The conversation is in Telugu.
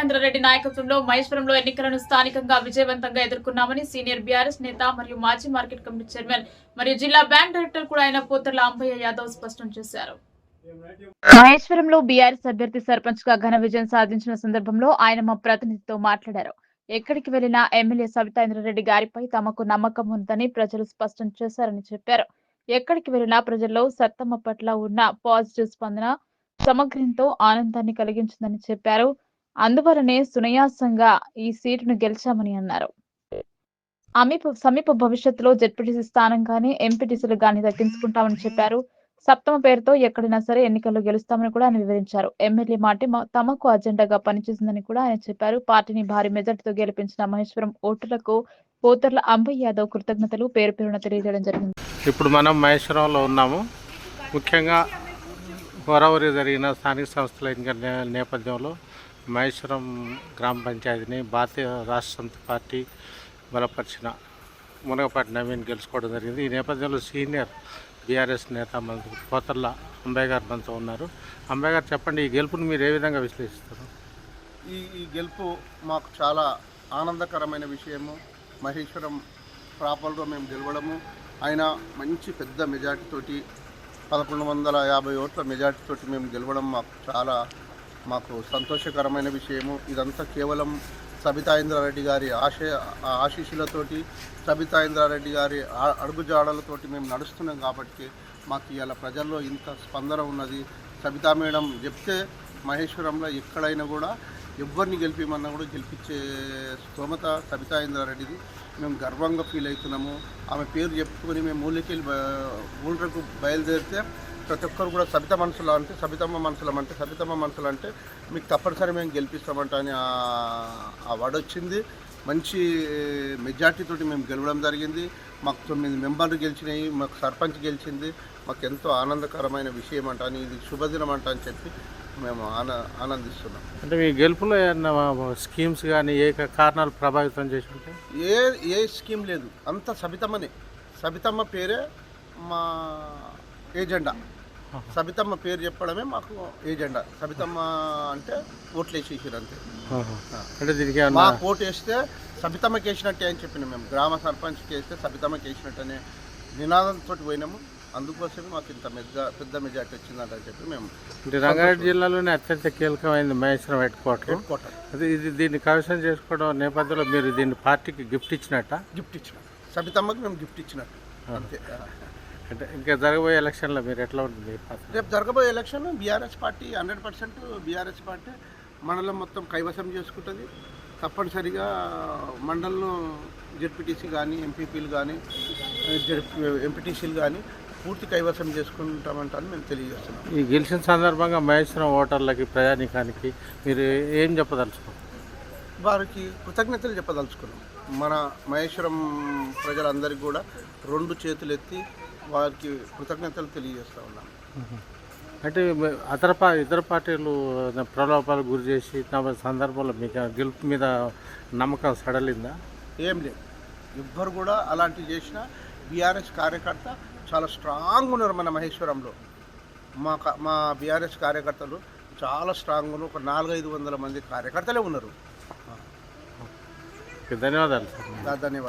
సబితాంద్రారెడ్డి నాయకత్వంలో మహేశ్వరంలో ఎన్నికలను స్థానికంగా విజయవంతంగా ఎదుర్కొన్నామని సీనియర్ బీఆర్ఎస్ నేత మరియు మాజీ మార్కెట్ కమిటీ చైర్మన్ మరియు జిల్లా బ్యాంక్ డైరెక్టర్ కూడా అయిన పోతర్ల అంబయ్య యాదవ్ స్పష్టం చేశారు. మహేశ్వరంలో బీఆర్ఎస్ అభ్యర్థి సర్పంచ్ గా ఘన విజయం సాధించిన సందర్భంలో ఆయన మా ప్రతినిధితో మాట్లాడారు. ఎక్కడికి వెళ్లినా ఎమ్మెల్యే సబితాంద్రారెడ్డి గారిపై తమకు నమ్మకం ఉందని ప్రజలు స్పష్టం చేశారని చెప్పారు. ఎక్కడికి వెళ్లినా ప్రజల్లో సత్తమ్మ పట్ల ఉన్న పాజిటివ్ స్పందన సమగ్రంతో ఆనందాన్ని కలిగించిందని చెప్పారు. అందువలనే సునాయాసంగా ఈ సీటును గెలిచామని అన్నారు. సమీప భవిష్యత్తులో జెడ్పీటీసీ స్థానం గానీ ఎంపీటీసీలు గానీ దక్కించుకుంటామని చెప్పారు. సప్తమ పేరుతో ఎక్కడైనా సరే ఎన్నికల్లో గెలుస్తామని కూడా ఆయన వివరించారు. ఎమ్మెల్యే మాటే తమకు అజెండాగా పనిచేసిందని కూడా ఆయన చెప్పారు. పార్టీని భారీ మెజార్టీతో గెలిపించిన మహేశ్వరం ఓటర్లకు పోతర్ల అంబయ్య యాదవ్ కృతజ్ఞతలు పేరు పేరున తెలియజేయడం జరిగింది. ఇప్పుడు మనం మహేశ్వరంలో ఉన్నాము. ముఖ్యంగా గోదావరి జరిగిన స్థానిక సంస్థల ఎన్నికల నేపథ్యంలో మహేశ్వరం గ్రామ పంచాయతీని భారతీయ రాష్ట్ర సమితి పార్టీ బలపరిచిన మునగపాటి నవీన్ గెలుచుకోవడం జరిగింది. ఈ నేపథ్యంలో సీనియర్ బీఆర్ఎస్ నేత మనకు పోతర్ల అంబయ్య గారు మనతో ఉన్నారు. అంబయ్య గారు చెప్పండి, ఈ గెలుపును మీరు ఏ విధంగా విశ్లేషిస్తారు? ఈ గెలుపు మాకు చాలా ఆనందకరమైన విషయము. మహేశ్వరం ప్రాపర్లో మేము గెలవడము, ఆయన మంచి పెద్ద మెజార్టీతోటి 1150 ఓట్ల మెజార్టీతోటి మేము గెలవడం మాకు సంతోషకరమైన విషయము. ఇదంతా కేవలం సబితాంద్రారెడ్డి గారి ఆశీస్సులతోటి, సబితాంద్రారెడ్డి గారి అడుగుజాడలతోటి మేము నడుస్తున్నాం కాబట్టి మాకు ఇవాళ ప్రజల్లో ఇంత స్పందన ఉన్నది. సబితా మేడం చెప్తే మహేశ్వరంలో ఎక్కడైనా కూడా ఎవరిని గెలిపిమన్నా కూడా గెలిపించే స్తోమత సబితాంద్రారెడ్డిది. మేము గర్వంగా ఫీల్ అవుతున్నాము. ఆమె పేరు చెప్పుకొని మేము ఊళ్ళకు బయలుదేరితే ప్రతి ఒక్కరు కూడా సబితమ్మ మనసులు అంటే మీకు తప్పనిసరి మేము గెలిపిస్తామంట అని ఆ వర్డ్ వచ్చింది. మంచి మెజార్టీతోటి మేము గెలవడం జరిగింది. మాకు 9 మెంబర్లు గెలిచినాయి, మాకు సర్పంచ్ గెలిచింది. మాకు ఎంతో ఆనందకరమైన విషయం అంట అని, ఇది శుభదినం అంట అని చెప్పి మేము ఆనందిస్తున్నాం. అంటే మీ గెలుపులో ఏమన్నా స్కీమ్స్ కానీ ఏ కారణాలు ప్రభావితం చేసి ఉంటాయి? ఏ స్కీమ్ లేదు, అంత సబితమ్మనే. సబితమ్మ పేరే మా ఏజెండా. సబితమ్మ పేరు చెప్పడమే మాకు ఏజెండా. సబితమ్మ అంటే ఓట్లు వేసేసారు అంతే. అంటే దీనికి మాకు ఓటు వేస్తే సబితమ్మకి వేసినట్టే అని చెప్పిన మేము. గ్రామ సర్పంచ్కి వేస్తే సబితమ్మకి వేసినట్టనే నినాదంతో పోయినాము. అందుకోసమే మాకు ఇంత పెద్ద మెజార్టీ వచ్చిందని చెప్పి మేము. రంగారెడ్డి జిల్లాలోనే అత్యంత కీలకమైంది మహేశ్వరం హెడ్ క్వార్టర్. అది దీన్ని కైవసం చేసుకోవడం నేపథ్యంలో మీరు దీన్ని పార్టీకి గిఫ్ట్ ఇచ్చినట్ట? గిఫ్ట్ ఇచ్చినట్టు, సబితమ్మకి మేము గిఫ్ట్ ఇచ్చినట్టు అంతే. అంటే ఇంకా జరగబోయే ఎలక్షన్లో మీరు ఎట్లా ఉంటుంది? రేపు జరగబోయే election BRS party 100% BRS party మండలం మొత్తం కైవసం చేసుకుంటుంది. తప్పనిసరిగా మండలంలో జెడ్పీటీసీ కానీ ఎంపీపీలు కానీ ఎంపీటీసీలు కానీ పూర్తి కైవసం చేసుకుంటామంటారని మేము తెలియజేస్తున్నాం. ఈ గెలిచిన సందర్భంగా మహేశ్వరం ఓటర్లకి, ప్రజానీకానికి మీరు ఏం చెప్పదలుచుకున్నారు? వారికి కృతజ్ఞతలు చెప్పదలుచుకున్నాం. మన మహేశ్వరం ప్రజలందరికీ కూడా 2 చేతులు ఎత్తి వారికి కృతజ్ఞతలు తెలియజేస్తూ ఉన్నాం. అంటే ఇతర పార్టీలు ప్రలోభాలకు గురి చేసి తమ సందర్భంలో మీకు గెలుపు మీద నమ్మకం సడలిందా? ఏం లేదు, ఎవ్వరు కూడా అలాంటివి చేసినా బీఆర్ఎస్ కార్యకర్త చాలా స్ట్రాంగ్ ఉన్నారు. మన మహేశ్వరంలో మా బీఆర్ఎస్ కార్యకర్తలు చాలా స్ట్రాంగ్ ఉన్నారు. ఒక 400-500 మంది కార్యకర్తలే ఉన్నారు. ధన్యవాదాలు. ధన్యవాదాలు.